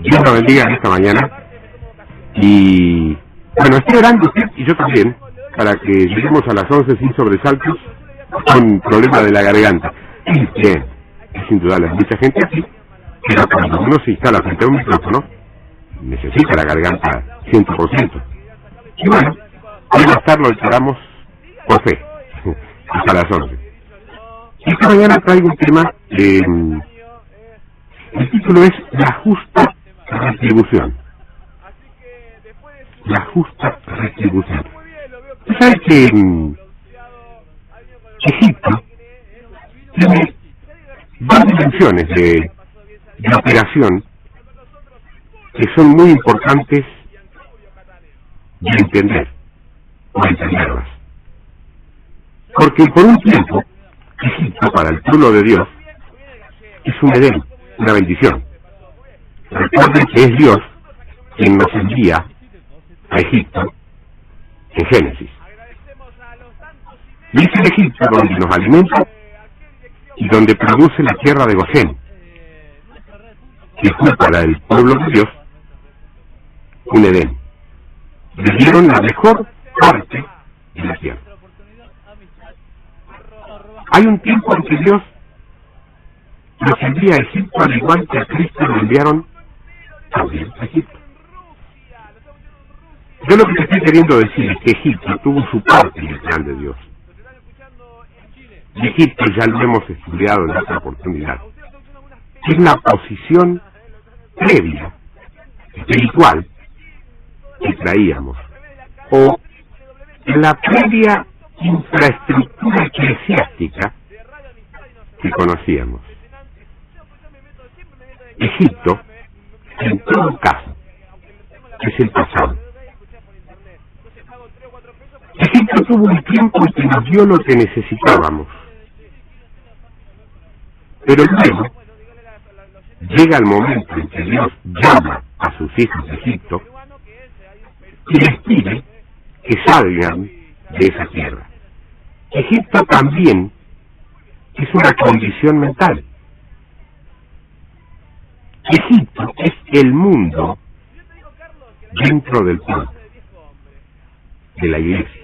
Dios lo bendiga en esta mañana. Y bueno, estoy orando usted y yo también para que lleguemos a las 11 sin sobresaltos con problema de la garganta. Y bien, es indudable, hay mucha gente así, pero cuando uno se instala frente a un micrófono, necesita la garganta 100%. Y bueno, hoy más tarde lo esperamos por fe, hasta las 11. Y esta mañana traigo un tema, el título es La justa retribución. La justa retribución. Usted sabe que Egipto tiene dos dimensiones de operación que son muy importantes de entender o entenderlas. Porque por un tiempo, Egipto para el pueblo de Dios es un Edén, una bendición. Recuerden que es Dios quien nos envía a Egipto en Génesis. Y es en Egipto donde nos alimenta y donde produce la tierra de Gosén, que fue para el pueblo de Dios un Edén. Le dieron la mejor parte de la tierra. Hay un tiempo en que Dios los envía a Egipto al igual que a Cristo lo enviaron también a Egipto. Yo lo que te estoy queriendo decir es que Egipto tuvo su parte en el plan de Dios. Y Egipto ya lo hemos estudiado en otra oportunidad. Es la posición previa, espiritual, que traíamos, o la previa infraestructura eclesiástica que conocíamos. Egipto, en todo caso, es el pasado. Egipto tuvo un tiempo en que nos dio lo que necesitábamos, pero luego llega el momento en que Dios llama a sus hijos de Egipto y les pide que salgan de esa tierra. Egipto también es una condición mental. Egipto es el mundo dentro del pueblo, de la iglesia.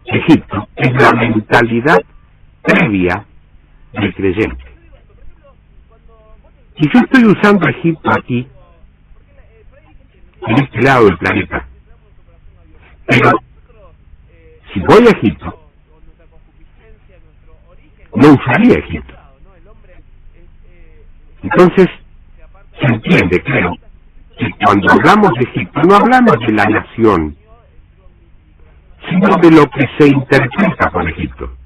Egipto es la mentalidad previa del creyente. Y yo estoy usando Egipto aquí, en este lado del planeta. Pero, si voy a Egipto, no usaría Egipto. Entonces, se entiende, creo, que cuando hablamos de Egipto, no hablamos de la nación, sino de lo que se interpreta por Egipto.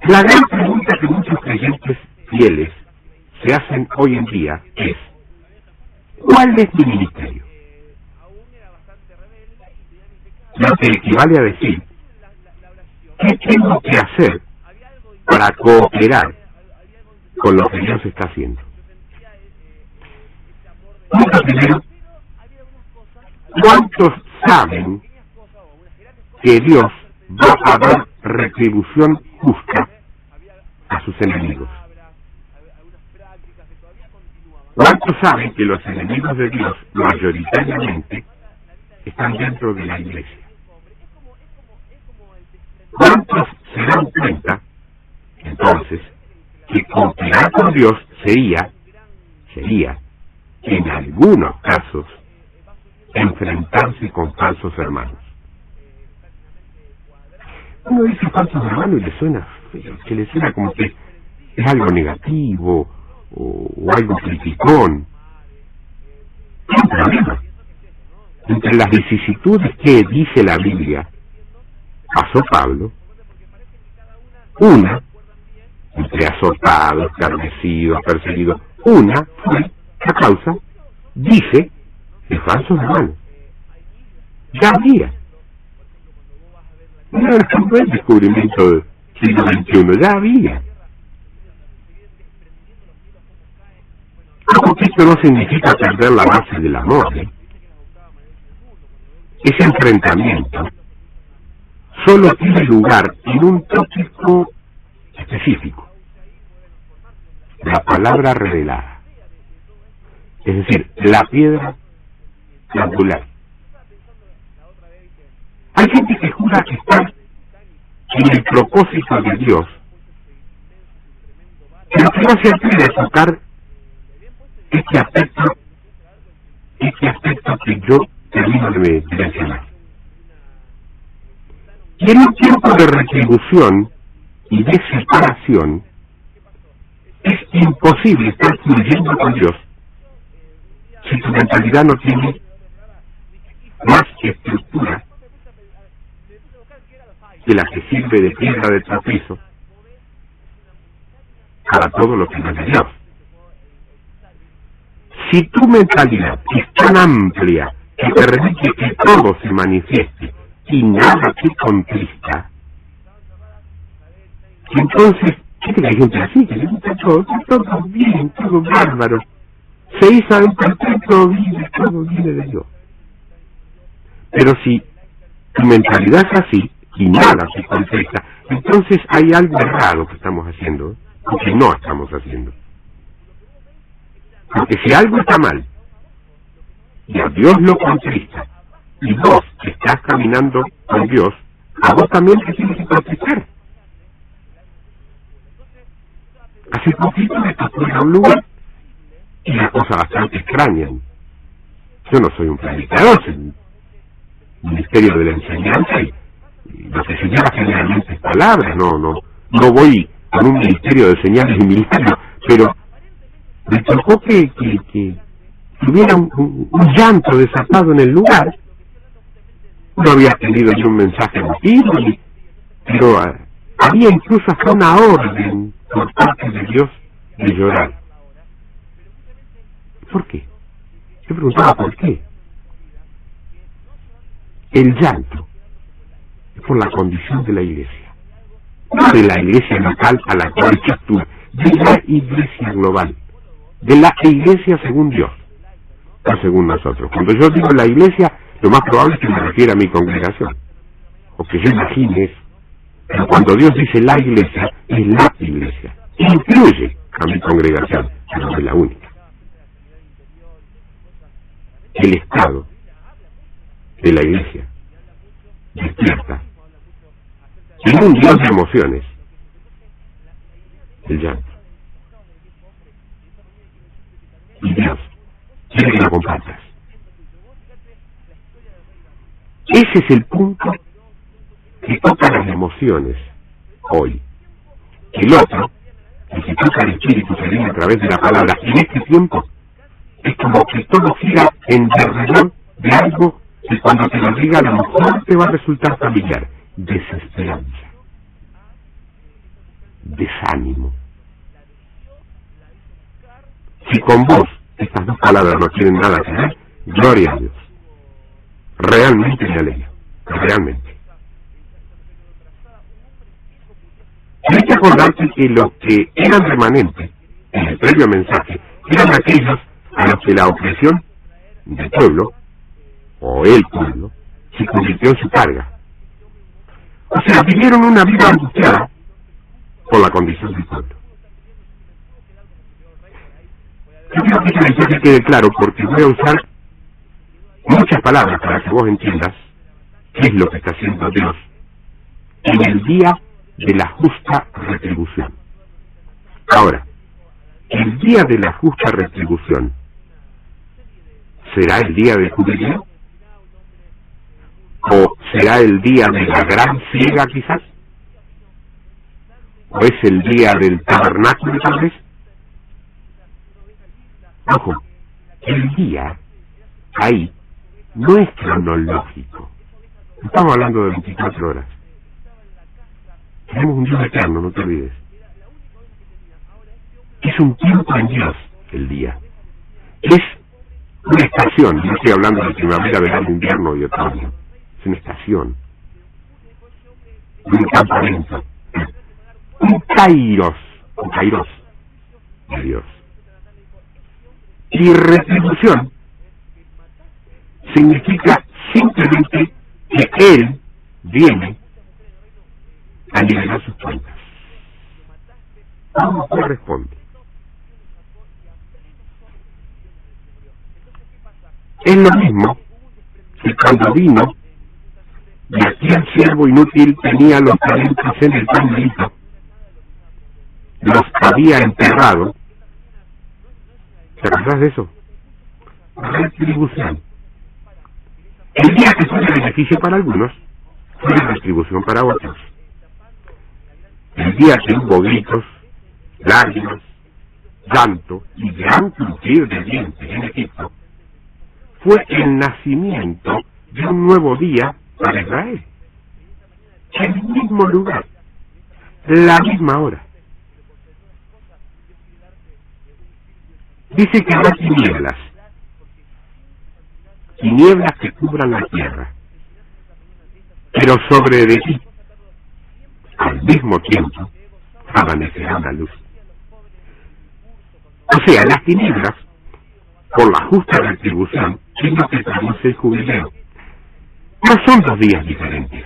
La gran pregunta que muchos creyentes fieles se hacen hoy en día es: ¿cuál es mi ministerio? Lo que equivale a decir: ¿qué tengo que hacer para cooperar con lo que Dios está haciendo? Punto primero: ¿cuántos saben que Dios va a dar retribución justa a sus enemigos? ¿Cuántos saben que los enemigos de Dios mayoritariamente están dentro de la iglesia? ¿Cuántos se dan cuenta, entonces, que cooperar con Dios sería, en algunos casos, enfrentarse con falsos hermanos? Uno dice falsos hermanos y le suena feo, que le suena como que es algo negativo o algo criticón. ¿Qué problema? Entre las vicisitudes que dice la Biblia, pasó Pablo, una, entre azotados, escarnecidos, perseguidos, una fue la causa, dice, de falsos hermanos. Ya había. No fue el descubrimiento del siglo XXI, ya había. Ojo, que esto no significa perder la base del amor, ¿eh? Ese enfrentamiento solo tiene lugar en un tópico específico. la palabra revelada, es decir, la piedra angular. Hay gente que jura que está en el propósito de Dios, pero que no se atreve a tocar este aspecto que yo termino de mencionar. Y en un tiempo de retribución y de separación, es imposible estar fluyendo con Dios si tu mentalidad no tiene más estructura que la que sirve de piedra de tropiezo para todo lo que no es de Dios. Si tu mentalidad es tan amplia que te permite que todo se manifieste y nada te contrista, entonces, ¿qué te la gente así? Que le gusta todo bien, todo bárbaro. Se hizo en perfecto, todo viene de Dios. Pero si tu mentalidad es así y nada se contrista, entonces hay algo errado que estamos haciendo, o que no estamos haciendo. Porque si algo está mal, y a Dios lo contrista, y vos que estás caminando con Dios, a vos también te tienes que contristar. Hace poquito me tocó ir a un lugar, y una cosa bastante extraña. Yo no soy un predicador, soy un ministerio de la enseñanza, y lo que se lleva generalmente es palabras, no voy con un ministerio de señales y milagros, pero me tocó que hubiera un llanto desatado en el lugar. No había tenido yo un mensaje emotivo, pero había incluso hasta una orden por parte de Dios de llorar. ¿Por qué? Yo preguntaba por qué. El llanto es por la condición de la iglesia, no de la iglesia local a la cual tú, de la iglesia global, de la iglesia según Dios, no según nosotros. Cuando yo digo la iglesia, lo más probable es que me refiera a mi congregación, o que yo imagine eso. Pero cuando Dios dice la iglesia, es la iglesia, incluye a mi congregación, pero no es la única. El estado de la iglesia despierta en un Dios de emociones el llanto, y Dios quiere que lo compartas. Ese es el punto que toca las emociones hoy. El otro, el que toca el espíritu que viene a través de la palabra, en este tiempo es como que todo gira en derredor de algo que cuando te lo diga a lo mejor te va a resultar familiar. Desesperanza, desánimo. Si con vos estas dos palabras no tienen nada que ver, gloria a Dios. Realmente me alegra, realmente. Hay que acordarte que los que eran remanentes en el previo mensaje eran aquellos a los que la opresión del pueblo, o el pueblo, se convirtió en su carga. O sea, vivieron una vida angustiada por la condición del pueblo. Yo quiero que este mensaje quede claro porque voy a usar muchas palabras para que vos entiendas qué es lo que está haciendo Dios en el día de la justa retribución. Ahora, el día de la justa retribución, ¿será el día del jubileo? ¿O será el día de la gran siega quizás? ¿O es el día del tabernáculo tal vez? Ojo, el día ahí no es cronológico. Estamos hablando de 24 horas. Tenemos un Dios eterno, no te olvides. Es un tiempo en Dios el día. Es una estación, no estoy hablando de primavera, verano, invierno y otoño. Es una estación. Un campamento. Un kairos de Dios. Y retribución significa simplemente que Él viene a nivelar sus cuentas. ¿Cómo corresponde? lo mismo que cuando vino y aquel siervo inútil tenía los talentos en el pandilito, los había enterrado. ¿Te acordás de eso? Retribución. El día que fue de beneficio para algunos, fue de retribución para otros. El día que hubo gritos, lágrimas, llanto y gran crujir de dientes en Egipto, fue el nacimiento de un nuevo día para Israel. El mismo lugar, la misma hora. Dice que habrá tinieblas que cubran la tierra, pero sobre de ti, al mismo tiempo, amanecerá la luz. O sea, las tinieblas, por la justa retribución, es lo que produce el jubileo. No son dos días diferentes.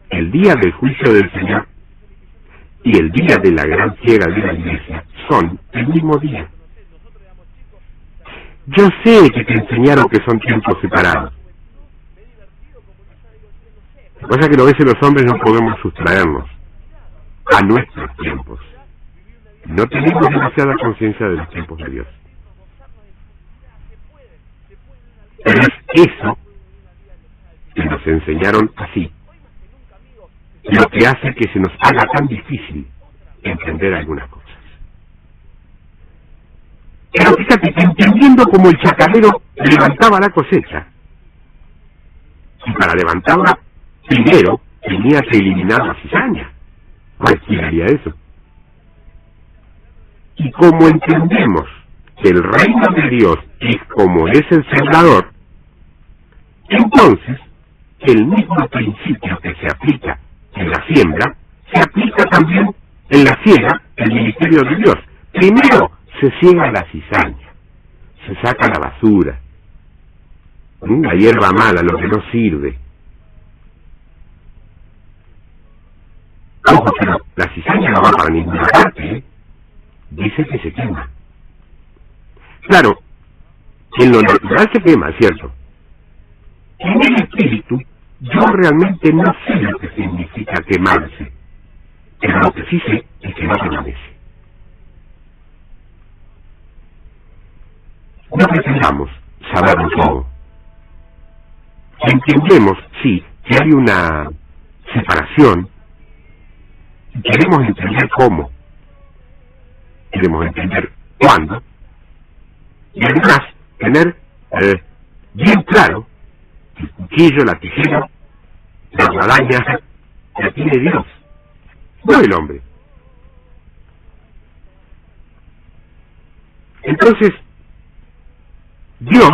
El día del juicio del Señor y el día de la gran ciega de la iglesia son el mismo día. Yo sé que te enseñaron que son tiempos separados. Lo que pasa es que a veces los hombres no podemos sustraernos a nuestros tiempos. No tenemos demasiada conciencia de los tiempos de Dios. Pero es eso que nos enseñaron así, lo que hace que se nos haga tan difícil entender algunas cosas. Pero fíjate que entendiendo cómo el chacarero levantaba la cosecha, y para levantarla primero tenía que eliminar la cizaña. ¿Quién haría eso? Y como entendemos que el reino de Dios es como es el sembrador, entonces el mismo principio que se aplica en la siembra, se aplica también en la siega, el ministerio de Dios. Primero se ciega la cizaña, se saca la basura, la hierba mala, lo que no sirve. Ojo, pero la cizaña no va para ninguna parte, ¿eh? Dice que se quema. Claro, en lo natural se quema, ¿cierto? En el espíritu, yo realmente no sé lo que significa quemarse, pero lo que sí sé es que no permanece. No pretendamos saberlo todo. Entendemos, sí, que hay una separación, y queremos entender cómo, queremos entender cuándo, y además tener bien claro el cuchillo, la tijera, la guadaña, la tiene Dios, no el hombre. Entonces, Dios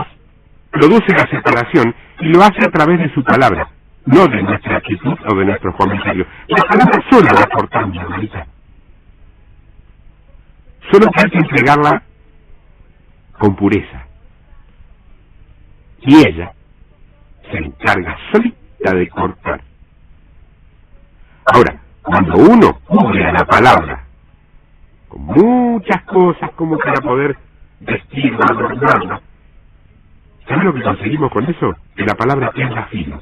produce la separación y lo hace a través de su palabra, no de nuestra actitud o de nuestros comentarios. La palabra solo va aportando, hermanita. Solo que hay que entregarla con pureza. Y ella se encarga solita de cortar. Ahora, cuando uno cubre a la palabra con muchas cosas como para poder vestirla, adornarla, ¿sabes lo que conseguimos con eso? Que la palabra tenga filo.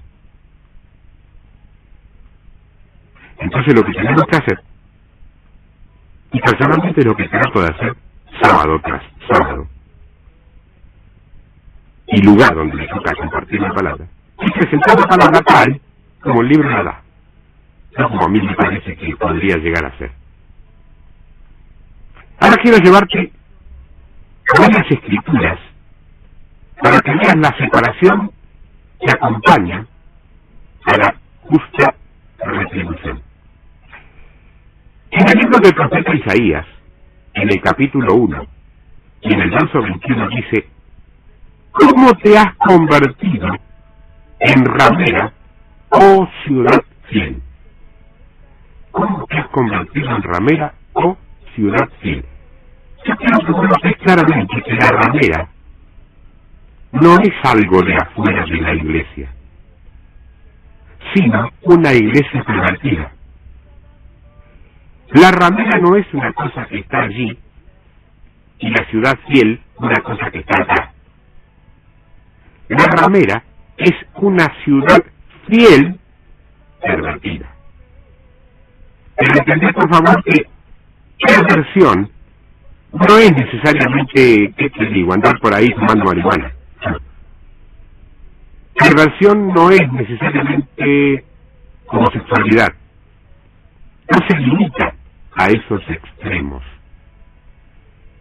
Entonces lo que tenemos que hacer, y personalmente lo que trato de hacer sábado tras sábado, y lugar donde me toca compartir la palabra, es presentar la palabra tal como el libro la da, no como a mí me parece que podría llegar a ser. Ahora quiero llevarte a varias escrituras para que veas la separación que acompaña a la justa retribución. En el libro del profeta Isaías, en el capítulo 1, y en el verso 21 dice: ¿cómo te has convertido en ramera, oh ciudad fiel? ¿Cómo te has convertido en ramera, oh ciudad fiel? Yo quiero que vos notes claramente que la ramera no es algo de afuera de la iglesia, sino una iglesia pervertida. La ramera no es una cosa que está allí y la ciudad fiel una cosa que está acá. La ramera es una ciudad fiel pervertida. Pero entended, por favor, que perversión no es necesariamente, ¿qué te digo?, andar por ahí fumando marihuana. Perversión no es necesariamente homosexualidad. No se limita a esos extremos.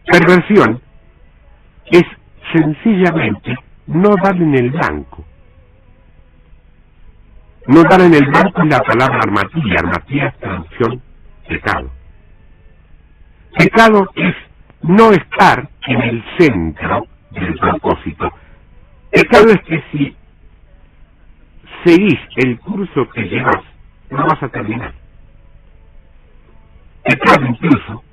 Perversión es sencillamente no dar en el blanco. No dar en el blanco es la palabra armatilla. Armatilla es traducción pecado. Pecado es no estar en el centro del propósito. Pecado es que si seguís el curso que llevas, no vas a terminar. Pecado incluso,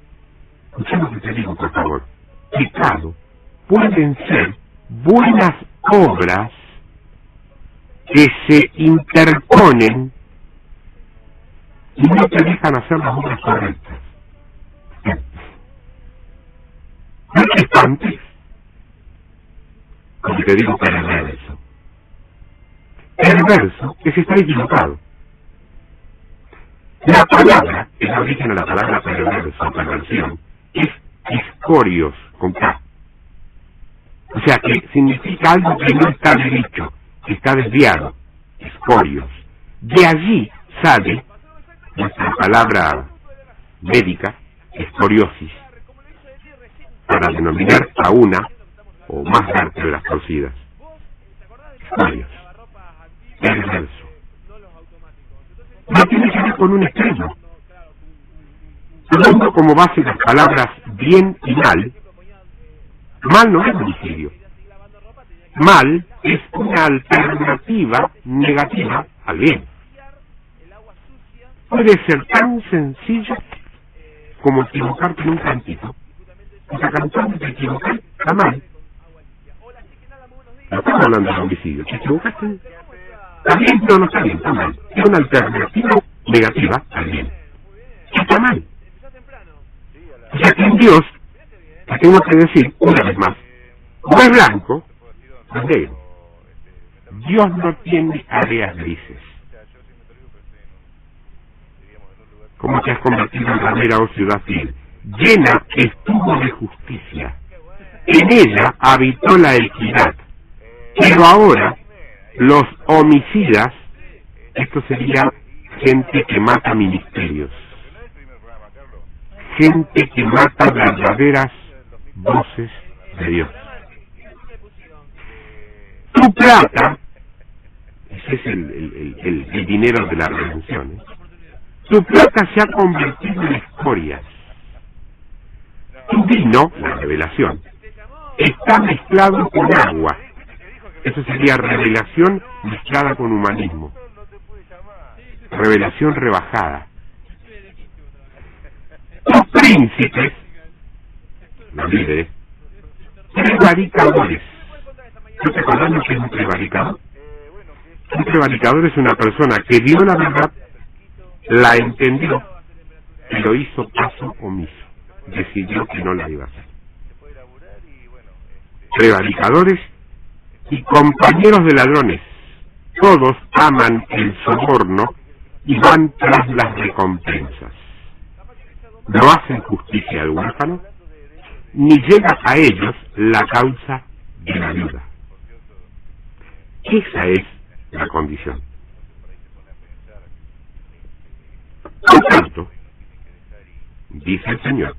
escucha lo que te digo, por favor, pecado pueden ser buenas obras que se interponen y no te dejan hacer las obras correctas. No te espantes, como te digo, perverso. Perverso es estar equivocado. La palabra, el origen de la palabra perverso, perversión, es escorios, con K. O sea que significa algo que no está derecho, que está desviado, escorios. De allí sale nuestra palabra médica, escoriosis, para denominar a una o más vértebras torcidas. Escorios. Perverso. No tiene que ver con un extremo. Tomando como base las palabras bien y mal, mal no es homicidio. Mal es una alternativa negativa al bien. Puede ser tan sencillo como equivocarte en un cantito. Esa canción de equivocar está mal. No estamos hablando de homicidio. ¿Te equivocaste? ¿Está bien? No, no está bien, está mal. Es una alternativa negativa al bien. Está mal. O sea que en Dios, te tengo que decir una vez más, no es blanco, es negro. Dios no tiene áreas grises. ¿Cómo te has convertido en ramera o ciudad fiel? Llena estuvo de justicia. En ella habitó la equidad. Pero ahora, los homicidas, esto sería gente que mata ministerios. Gente que mata verdaderas voces de Dios. Tu plata, ese es el dinero de la redención, ¿eh? Tu plata se ha convertido en escorias. Tu vino, la revelación, está mezclado con agua. Eso sería revelación mezclada con humanismo. Revelación rebajada. Tus príncipes, no olvides, prevaricadores. ¿No te acordás lo que es un prevaricador? Un prevaricador es una persona que vio la verdad, la entendió y lo hizo caso omiso. Decidió que no la iba a hacer. Prevaricadores y compañeros de ladrones. Todos aman el soborno y van tras las recompensas. No hacen justicia al huérfano, ni llega a ellos la causa de la vida. Esa es la condición. Por tanto, dice el Señor,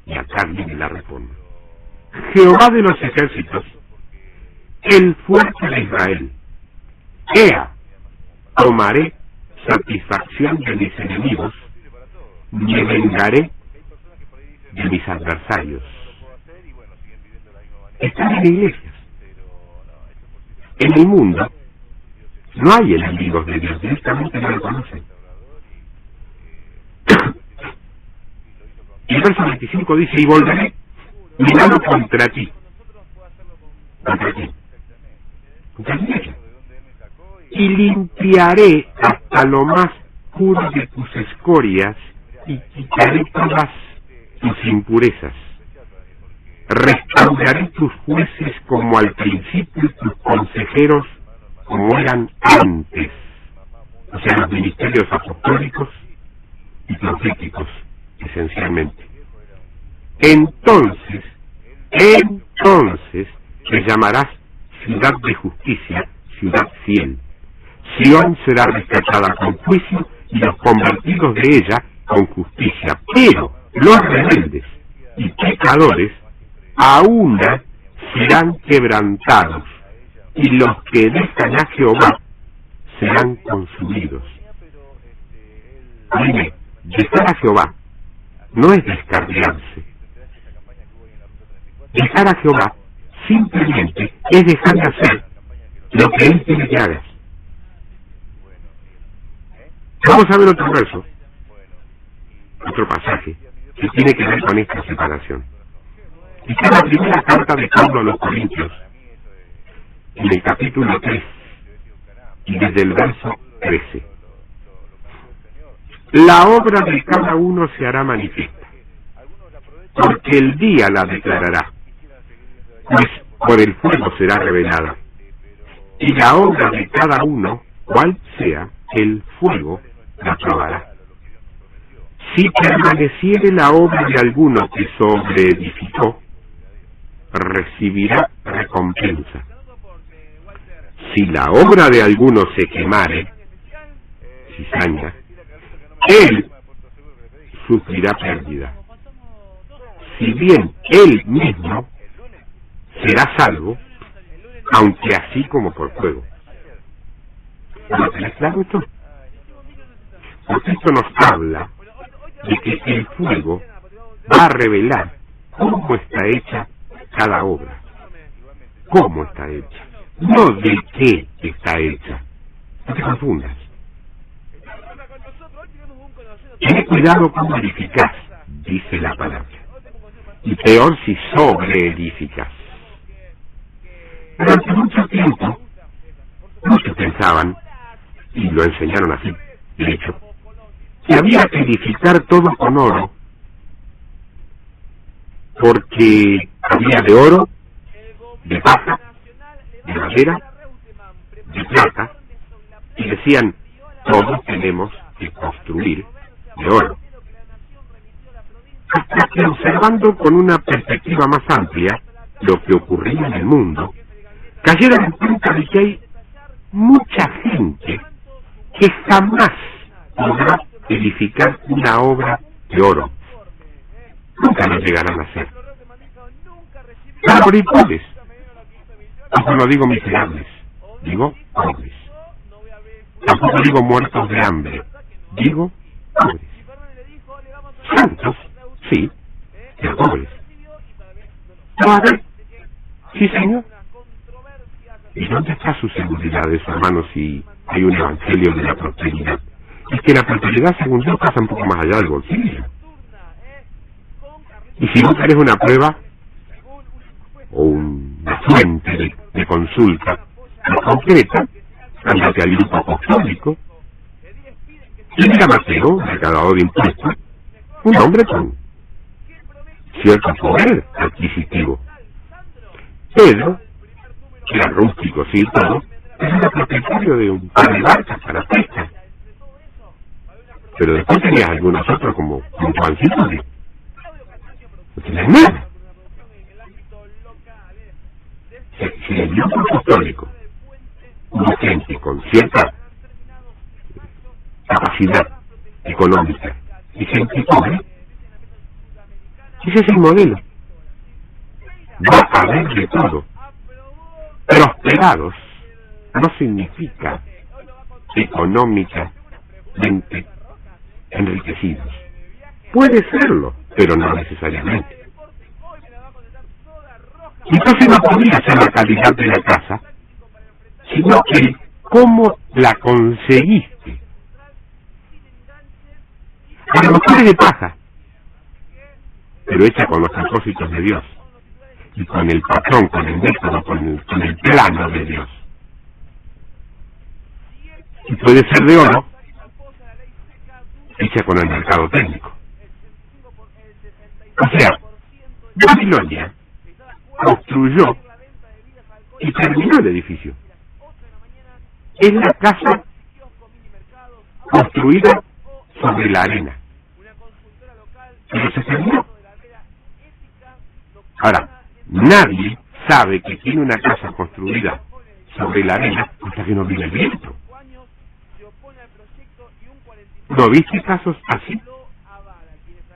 y acá viene la responde: Jehová de los ejércitos, el fuerte de Israel, ea, tomaré satisfacción de mis enemigos, me vengaré de mis adversarios. Están en iglesias. En el mundo no hay enemigos de Dios, directamente no lo conocen. Y el verso 25 dice: y volveré mi mano contra ti. ¿Contra ti? Contra la iglesia. Y limpiaré hasta lo más puro de tus escorias y quitaré todas tus impurezas. restauraré tus jueces como al principio y tus consejeros como eran antes, o sea, los ministerios apostólicos y proféticos, esencialmente. Entonces te llamarás ciudad de justicia, ciudad fiel. Sión será rescatada con juicio y los convertidos de ella con justicia. Pero los rebeldes y pecadores a una serán quebrantados y los que dejan a Jehová serán consumidos. Oye, dejar a Jehová no es descarriarse. Dejar a Jehová simplemente es dejar de hacer lo que Él quiere que hagas. Vamos a ver otro verso, otro pasaje, que tiene que ver con esta separación. Está en la primera carta de Pablo a los Corintios, en el capítulo 3, y desde el verso 13. La obra de cada uno se hará manifiesta, porque el día la declarará, pues por el fuego será revelada, y la obra de cada uno, cual sea, el fuego la probará. Si permaneciere la obra de alguno que sobreedificó, recibirá recompensa. Si la obra de alguno se quemare, cizaña, él sufrirá pérdida. Si bien él mismo será salvo, aunque así como por fuego. ¿Lo tenés claro esto? Porque esto nos habla de que el fuego va a revelar cómo está hecha cada obra. ¿Cómo está hecha? No de qué está hecha. No te confundas. Ten cuidado cómo edificas, dice la palabra. Y peor si sobreedificas. Durante mucho tiempo, muchos pensaban, y lo enseñaron así, de hecho, que había que edificar todo con oro, porque había de oro, de paja, de madera, de plata, y decían, todos tenemos que construir de oro. Hasta que observando con una perspectiva más amplia lo que ocurría en el mundo, cayeron en cuenta de que hay mucha gente que jamás podrá edificar una obra de oro. Nunca lo llegarán a hacer. Claro, y pobres. Ojo, no digo miserables, digo pobres. Tampoco digo muertos de hambre, digo pobres. Santos, sí, pero pobres. No, a ver, sí señor. ¿Y dónde está su seguridad de su hermano si hay un evangelio de la prosperidad? Es que la prosperidad, según Dios, pasa un poco más allá del bolsillo. Y si no querés una prueba o una fuente de consulta más concreta, ándate al grupo apostólico y mira a Mateo, recaudador de impuestos, un hombre con cierto poder adquisitivo. Pedro, que era rústico, sí, todo, era propietario de un par de barcas para pesca. Pero después tenías algunos otros como Juancito, no tenías nada. Si el grupo apostólico hubo gente con cierta capacidad económica y gente pobre, ese es el modelo. Va a haber de todo. Prosperados no significa económicamente enriquecidos. Puede serlo, pero no necesariamente. Entonces no podría ser la calidad de la casa, sino el cómo la conseguiste. A lo mejor es de paja, pero hecha con los propósitos de Dios, y con el patrón, con el método, con el plano de Dios. Y puede ser de oro, hecha con el mercado técnico. O sea, Babilonia construyó y terminó el edificio. Es la casa construida sobre la arena. Pero se terminó. Ahora, nadie sabe que tiene una casa construida sobre la arena hasta que no viene el viento. ¿No viste casos así?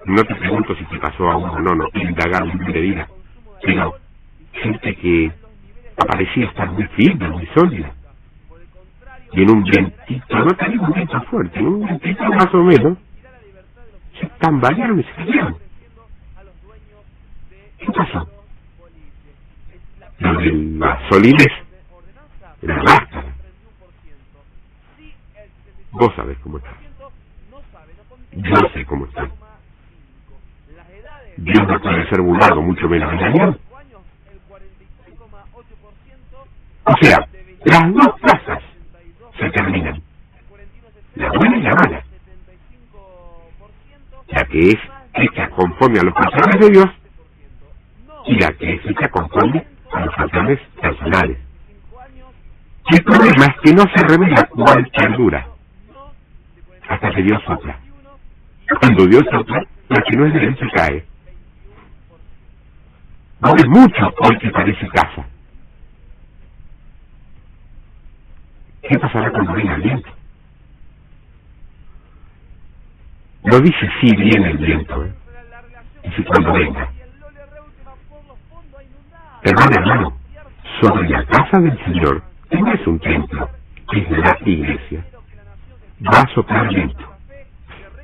No te pregunto si te pasó a uno, no quiero indagar en mi medida, sino gente que aparecía estar muy firme, muy sólida. Y en un vientito, no te digo un viento fuerte, en un vientito más o menos, se tambalearon y se cayeron. ¿Qué pasó? Lo de la solidez, la máscara. Vos sabés cómo está. Yo sé cómo está. Dios no puede ser burlado, mucho menos engañado. O sea, las dos casas se terminan. La buena y la mala. La que es hecha conforme a los patrones de Dios y la que es hecha conforme a los patrones personales. El problema es que no se revela cuál perdura hasta que Dios sopla. Cuando Dios sopla, la que no es de él se cae. No es mucho hoy que parece casa. ¿Qué pasará cuando venga el viento? No dice si viene el viento, dice cuando venga. Hermano, sobre la casa del Señor, que no es un templo, es la iglesia, va a soplar viento.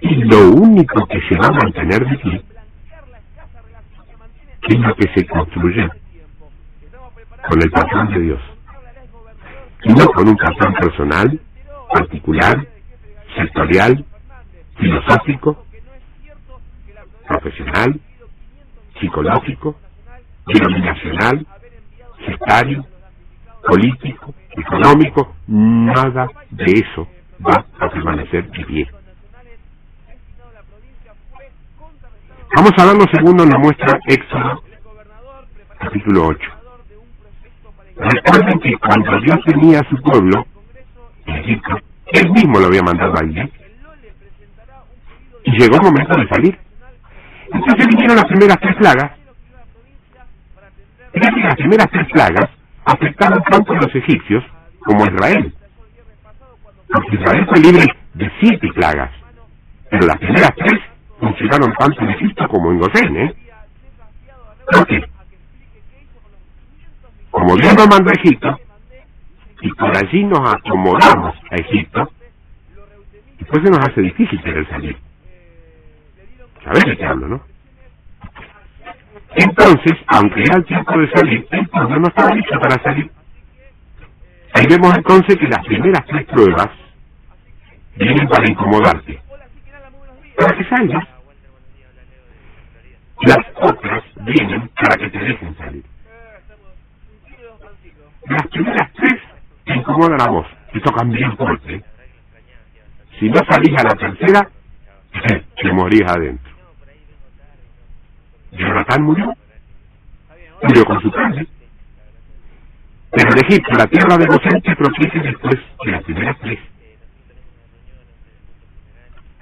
Y lo único que se va a mantener de ti es lo que se construye con el patrón de Dios. Y no con un patrón personal, particular, sectorial, filosófico, profesional, psicológico, denominacional, sectario, político, económico. Nada de eso va a permanecer de pie. Vamos a verlo segundo nos muestra Éxodo, capítulo 8. Recuerden que cuando Dios tenía a su pueblo, en Egipto, Él mismo lo había mandado allí, y llegó el momento de salir. Entonces vinieron las primeras 3 plagas. Fíjate que las primeras 3 plagas afectaron tanto a los egipcios como a Israel. Porque Israel fue libre de 7 plagas, pero las primeras 3 funcionaron tanto en Egipto como en Gosén, ¿Por qué? Como Dios nos mandó a Egipto, y por allí nos acomodamos a Egipto, después se nos hace difícil querer salir. ¿Sabes de qué hablo, no? Entonces, aunque era el tiempo de salir, el pueblo no estaba listo para salir. Ahí vemos entonces que las primeras 3 pruebas vienen para incomodarte, para que salgas. Las otras vienen para que te dejen salir. Las primeras 3 te incomodan a vos, te tocan bien fuerte. Si no salís a la tercera, te morís adentro. Jonatán murió con su padre. Pero en Egipto, la tierra de Gosén se propicia después de las primeras 3.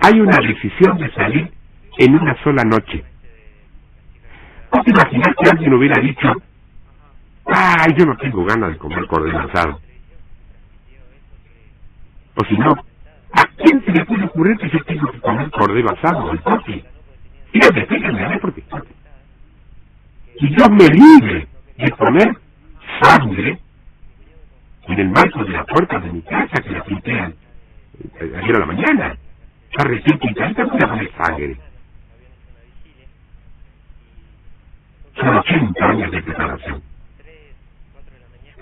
Hay una decisión de salir en una sola noche. ¿No te imaginas que alguien hubiera dicho, ay, yo no tengo ganas de comer cordero asado? O si no, ¿a quién se le puede ocurrir que yo tengo que comer cordero asado? ¿Por qué? Fíjate, ¿por qué? Y Dios me libre de comer sangre en el marco de la puerta de mi casa que la pinté ayer a la mañana. Está recién pintada, ¿cómo voy a comer sangre? Son 80 años de preparación.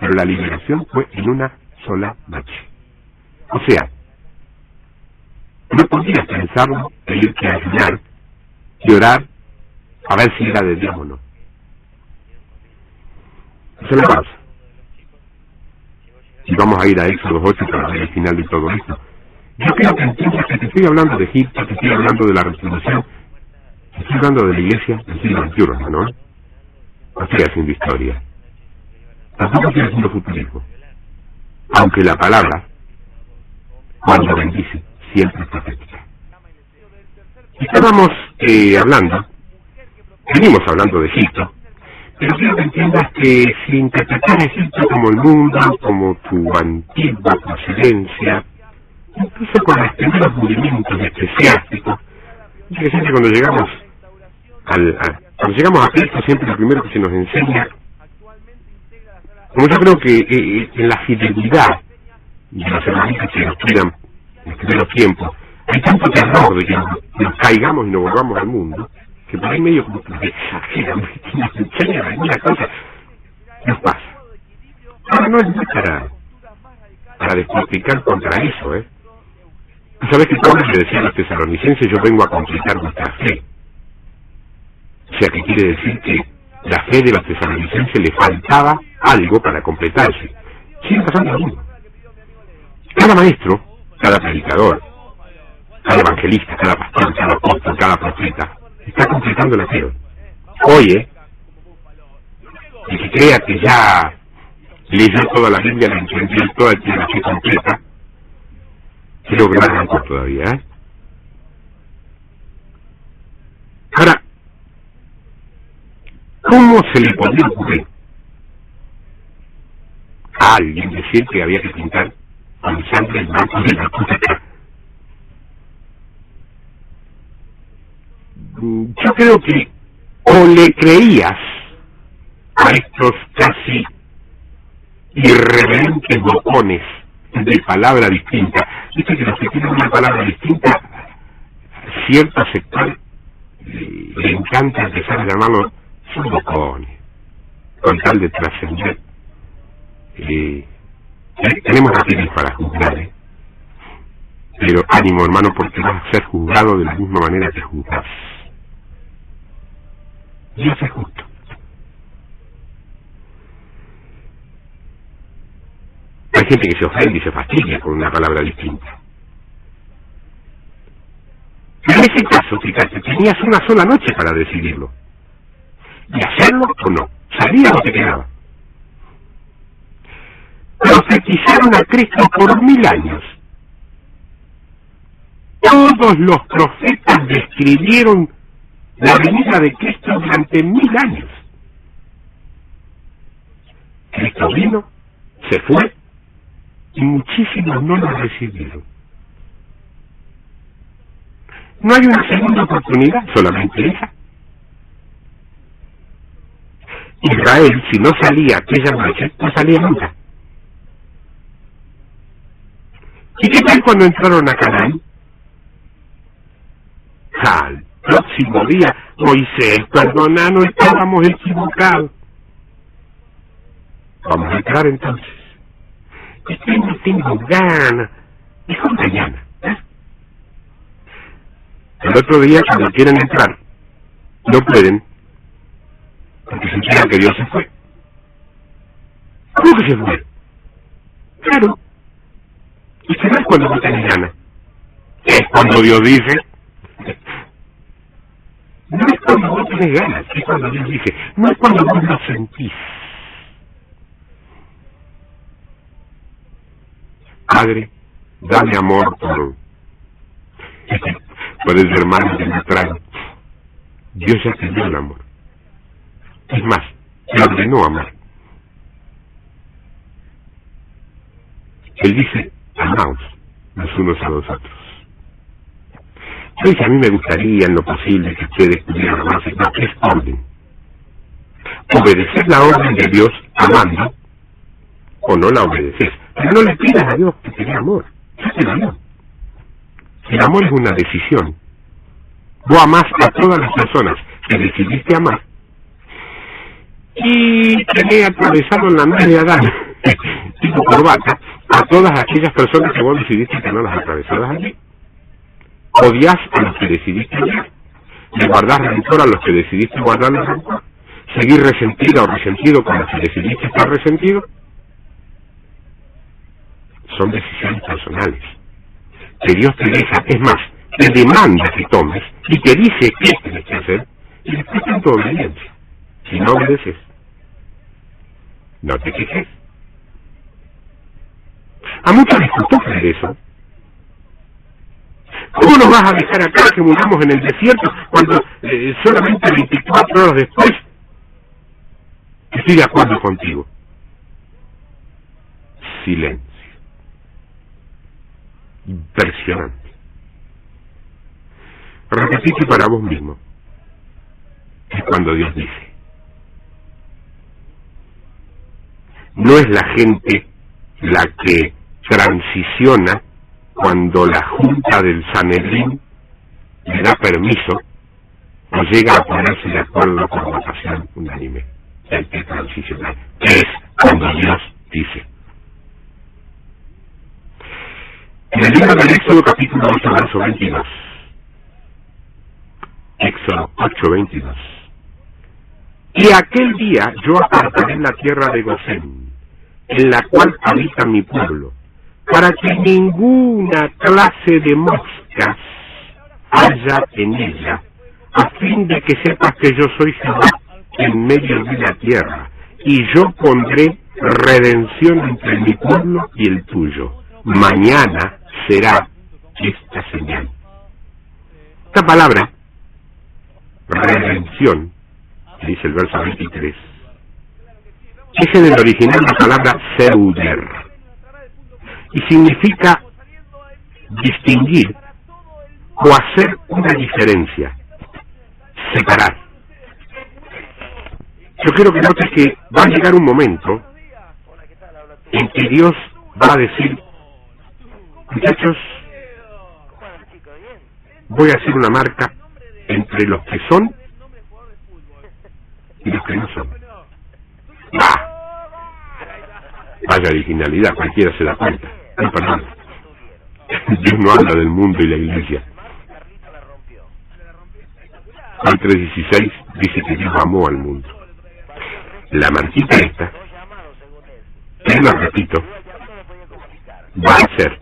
Pero la liberación fue en una sola noche. O sea, no podías pensarlo e irte a ayunar y orar a ver si era de Dios o no. Eso le pasa. Y vamos a ir a Éxodo 8 para ver el final de todo esto. Yo creo que entiendes que te estoy hablando de Egipto, te estoy hablando de la restitución, te estoy hablando de la iglesia del siglo XXI, hermano. no estoy haciendo historia, tampoco estoy haciendo futurismo, aunque la palabra, cuando bendice, siempre es profética. Estábamos venimos hablando de Egipto, pero quiero que entiendas que si interpretar a Egipto como el mundo, como tu antigua procedencia, incluso con los primeros movimientos eclesiásticos, que siempre cuando llegamos a Cristo, siempre lo primero que se nos enseña, como yo creo que en la fidelidad de los hermanitos que nos cuidan en los primeros tiempos, hay tanto terror de que nos caigamos y nos volvamos al mundo, que por ahí medio como que nos exageran, nos enseñan alguna cosa, nos pasa. Ahora no es para despotricar contra eso, ¿eh? Tú sabes que Pablo le decía a los tesalonicenses, yo vengo a completar vuestra fe. O sea, que quiere decir que la fe de los tesalonicenses le faltaba algo para completarse. Sigue pasando lo mismo. Cada maestro, cada predicador, cada evangelista, cada pastor, cada apóstol, cada profeta, está completando la fe. Oye, el que crea que ya leyó toda la Biblia, la entendió toda, tiene la fe completa, creo que va a arrancar todavía, ¿eh? Ahora, ¿cómo se le podría ocurrir a alguien decir que había que pintar con sangre el manto de la puta? Yo creo que o le creías a estos casi irreverentes bocones de palabra distinta. Viste que los que tienen una palabra distinta, cierto sector le encanta empezar a llamarlos son bocones, con tal de trascender. Tenemos razones para juzgar, ¿eh? Pero ánimo, hermano, porque vas a ser juzgado de la misma manera que juzgas. Dios es justo. Hay gente que se ofende y se fastidia con una palabra distinta. En ese caso, fíjate, tenías una sola noche para decidirlo. Y hacerlo o no. Salía o te quedaba. Profetizaron a Cristo por 1000 años. Todos los profetas describieron la venida de Cristo durante 1000 años. Cristo vino, se fue, y muchísimos no lo recibieron. No hay una segunda oportunidad, solamente esa. Israel, si no salía aquella noche, no salía nunca. ¿Y qué tal cuando entraron a Canaán? Al próximo día, Moisés, perdona, no estábamos equivocados. Vamos a entrar entonces. Es que no tengo ganas. Dijo mañana. El otro día, cuando quieren entrar, no pueden, porque se enteran que Dios se fue. ¿Cómo que se fue? Claro. ¿Y qué no es cuando no tenés ganas? Es cuando Dios dice. No es cuando vos tenés ganas, es cuando Dios dice. No es cuando vos lo sentís. Padre, dame amor por ese hermano que me trae. Dios ya te dio el amor. Es más, te ordenó amar. Él dice, amaos los unos a los otros. Yo dije, a mí me gustaría en lo posible que ustedes pudieran amarse, no, es orden. Obedecer la orden de Dios amando, o no la obedeces. Pero no le pidas a Dios que te dé amor. Ya te lo dio. El amor es una decisión. Vos amás a todas las personas que decidiste amar. Y tenés atravesado en la nuez de Adán, tipo corbata, a todas aquellas personas que vos decidiste que no las atravesaras allí. Odias a los que decidiste odiar. Le guardás rencor a los que decidiste guardar el rencor. Seguir resentida o resentido con los que decidiste estar resentido. Son decisiones personales que Dios te deja, es más, te demanda que tomes y te dice qué tienes que hacer y después en tu obediencia. Si no obedeces, no te quejes. A muchos les costó creer eso. ¿Cómo nos vas a dejar acá que muramos en el desierto cuando solamente 24 horas después estoy de acuerdo contigo? Silencio. Impresionante. Repetite para vos mismo. Es cuando Dios dice. No es la gente la que transiciona cuando la Junta del Sanedrín le da permiso o llega a ponerse de acuerdo por votación unánime. El que transiciona es cuando Dios dice. En el libro del Éxodo capítulo 8 verso 22. Éxodo 8:22. Y aquel día yo apartaré la tierra de Gosén, en la cual habita mi pueblo, para que ninguna clase de moscas haya en ella, a fin de que sepas que yo soy Jehová en medio de la tierra, y yo pondré redención entre mi pueblo y el tuyo. Mañana será esta señal. Esta palabra, redención, dice el verso 23, es en el original la palabra seuder, y significa distinguir o hacer una diferencia, separar. Yo quiero que notes que va a llegar un momento en que Dios va a decir: muchachos, voy a hacer una marca entre los que son y los que no son. Vaya originalidad, cualquiera se da cuenta. No, perdón. Dios no habla del mundo y la iglesia. Juan 3:16 dice que Dios amó al mundo. La marquita esta, que lo repito, va a ser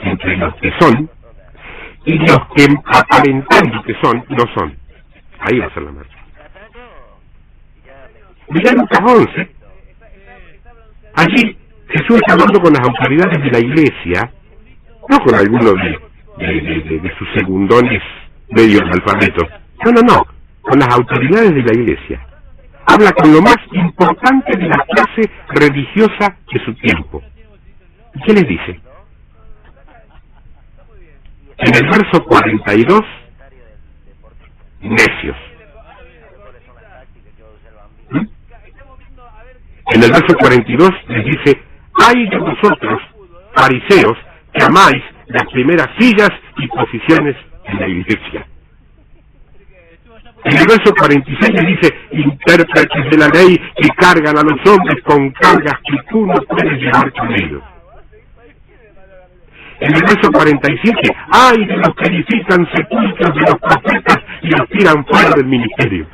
entre los que son y los que aparentando que son, no son. Ahí va a ser la marca. Mirá Lucas 11. Allí Jesús está hablando con las autoridades de la iglesia, no con algunos de sus segundones medio analfabetos. No, con las autoridades de la iglesia. Habla con lo más importante de la clase religiosa de su tiempo. ¿Y qué les dice? En el verso 42, necios. En el verso 42 les dice: ¡ay de vosotros, fariseos, que amáis las primeras sillas y posiciones en la iglesia! En el verso 46 le dice: intérpretes de la ley que cargan a los hombres con cargas que tú no puedes llevar con ellos. En el verso 47, ¡ay de los que edifican sepulcros de los profetas y los tiran fuera del ministerio!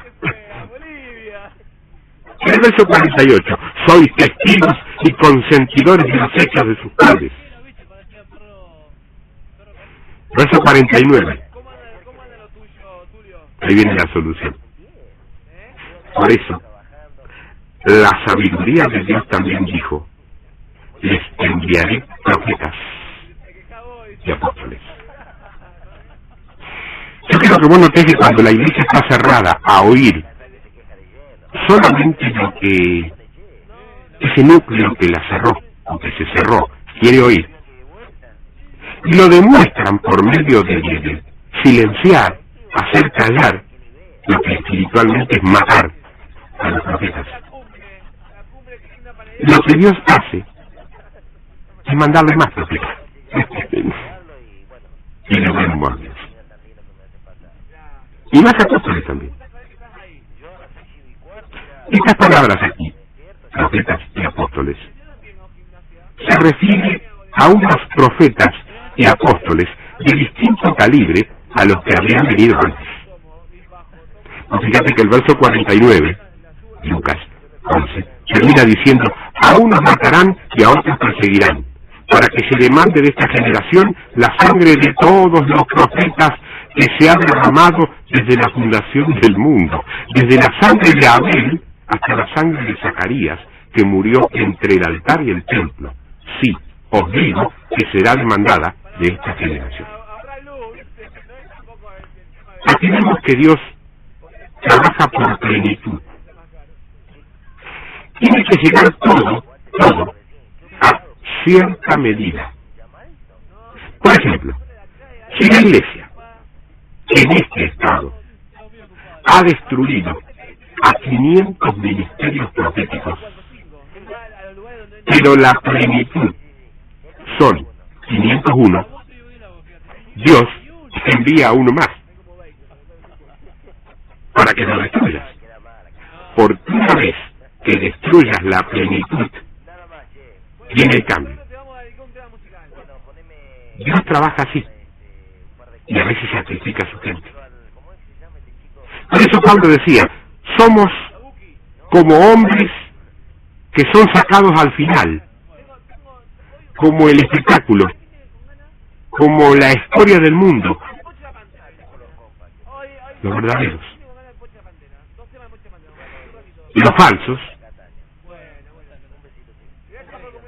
En el verso 48, sois testigos y consentidores de los hechos de sus padres. Verso 49. Ahí viene la solución. Por eso, la sabiduría de Dios también dijo: les enviaré profetas y apóstoles. Yo creo que vos notés que cuando la iglesia está cerrada a oír solamente lo que ese núcleo que la cerró, o que se cerró, quiere oír, y lo demuestran por medio de silenciar, hacer callar lo que espiritualmente es matar a los profetas. Lo que Dios hace es mandarle más profetas. Y le vemos a Dios. Y más apóstoles también. Estas palabras aquí, profetas y apóstoles, se refiere a unos profetas y apóstoles de distinto calibre a los que habían venido antes. Fíjate que el verso 49, Lucas 11, termina diciendo: a unos matarán y a otros perseguirán, para que se demande de esta generación la sangre de todos los profetas que se ha derramado desde la fundación del mundo, desde la sangre de Abel hasta la sangre de Zacarías, que murió entre el altar y el templo. Sí, os digo que será demandada de esta generación. Aquí vemos que Dios trabaja por plenitud. Tiene que llegar todo a cierta medida. Por ejemplo, si la Iglesia, en este estado, ha destruido a 500 ministerios proféticos, pero la plenitud son 501, Dios envía a uno más para que lo destruyas. Porque una vez que destruyas la plenitud, viene el cambio. Dios trabaja así, y a veces sacrifica a su gente. Por eso Pablo decía, somos como hombres que son sacados al final, como el espectáculo, como la historia del mundo, los verdaderos. Y los falsos,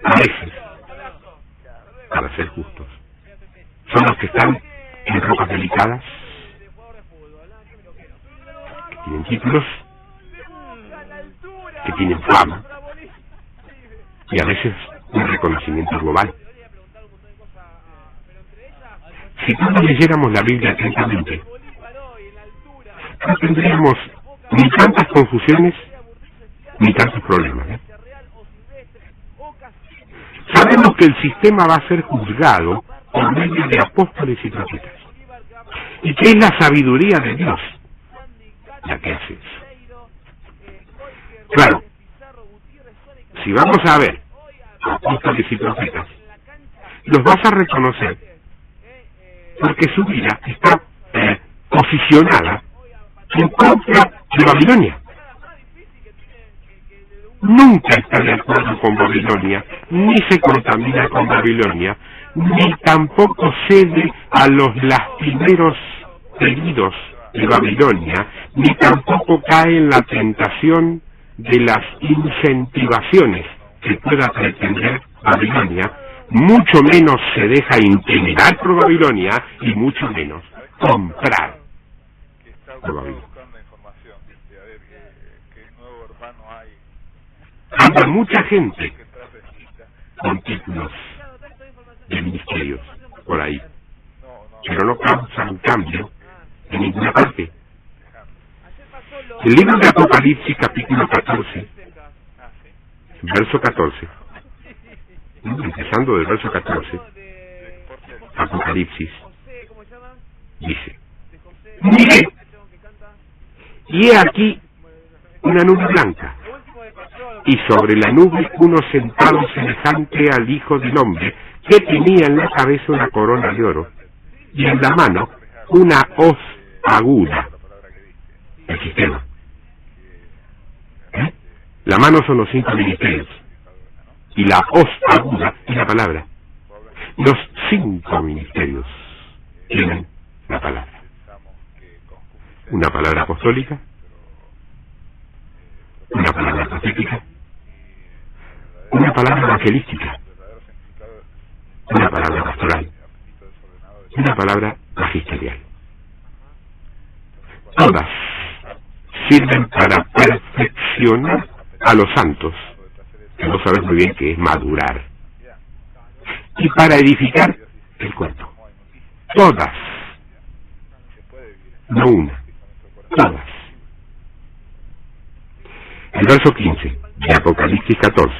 a veces, para ser justos, son los que están en rocas delicadas, que tienen títulos, que tienen fama, y a veces un reconocimiento global. Si todos leyéramos la Biblia atentamente, no tendríamos ni tantas confusiones ni tantos problemas. Sabemos que el sistema va a ser juzgado por medio de apóstoles y profetas, y que es la sabiduría de Dios la que hace eso. Claro, si vamos a ver apóstoles y profetas, los vas a reconocer porque su vida está posicionada en contra de Babilonia. Nunca está de acuerdo con Babilonia, ni se contamina con Babilonia, ni tampoco cede a los lastimeros pedidos de Babilonia, ni tampoco cae en la tentación de las incentivaciones que pueda pretender Babilonia, mucho menos se deja intimidar por Babilonia y mucho menos comprar por Babilonia. Anda mucha gente con títulos de ministerios por ahí, pero no causan cambio en ninguna parte. El libro de Apocalipsis, capítulo 14, verso 14, empezando del verso 14, Apocalipsis, dice, mire, y he aquí una nube blanca, y sobre la nube uno sentado semejante al Hijo del Hombre, que tenía en la cabeza una corona de oro, y en la mano una hoz aguda. El sistema. La mano son los 5 ministerios, y la hoz aguda es la palabra. Los 5 ministerios tienen la palabra. Una palabra apostólica, una palabra profética, una palabra evangelística, una palabra pastoral, una palabra magisterial. Todas sirven para perfeccionar a los santos, que vos sabés muy bien que es madurar, y para edificar el cuerpo. Todas, no una, todas. El verso 15 de Apocalipsis 14.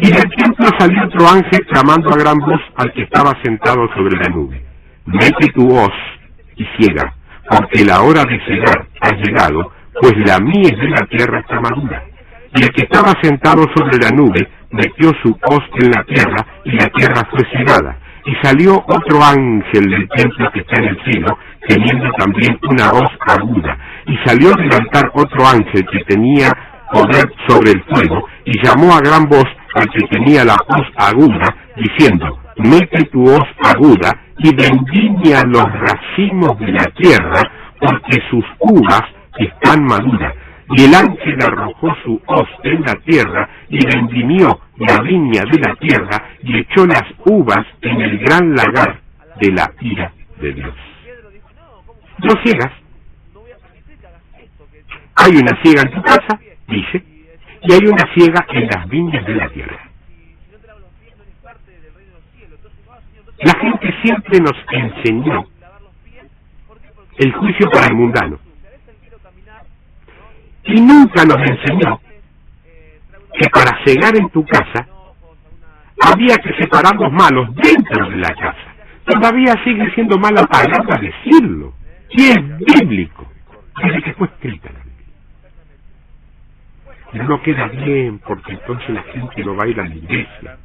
Y del templo salió otro ángel clamando a gran voz al que estaba sentado sobre la nube: mete tu hoz y ciega, porque la hora de cegar ha llegado, pues la mies de la tierra está madura. Y el que estaba sentado sobre la nube metió su hoz en la tierra, y la tierra fue cegada. Y salió otro ángel del templo que está en el cielo, teniendo también una hoz aguda. Y salió del altar otro ángel que tenía poder sobre el fuego, y llamó a gran voz al que tenía la hoz aguda, diciendo: mete tu hoz aguda y vendimia los racimos de la tierra, porque sus uvas están maduras. Y el ángel arrojó su hoz en la tierra, y vendimió la viña de la tierra, y echó las uvas en el gran lagar de la ira de Dios. No ciegas. Hay una ciega en tu casa, dice, y hay una ciega en las viñas de la tierra. La gente siempre nos enseñó el juicio para el mundano. Y nunca nos enseñó que para cegar en tu casa había que separar los malos dentro de la casa. Todavía sigue siendo mala palabra decirlo. Y es bíblico. Desde que fue escrita la Biblia. Y no queda bien porque entonces la gente no va a ir a la iglesia.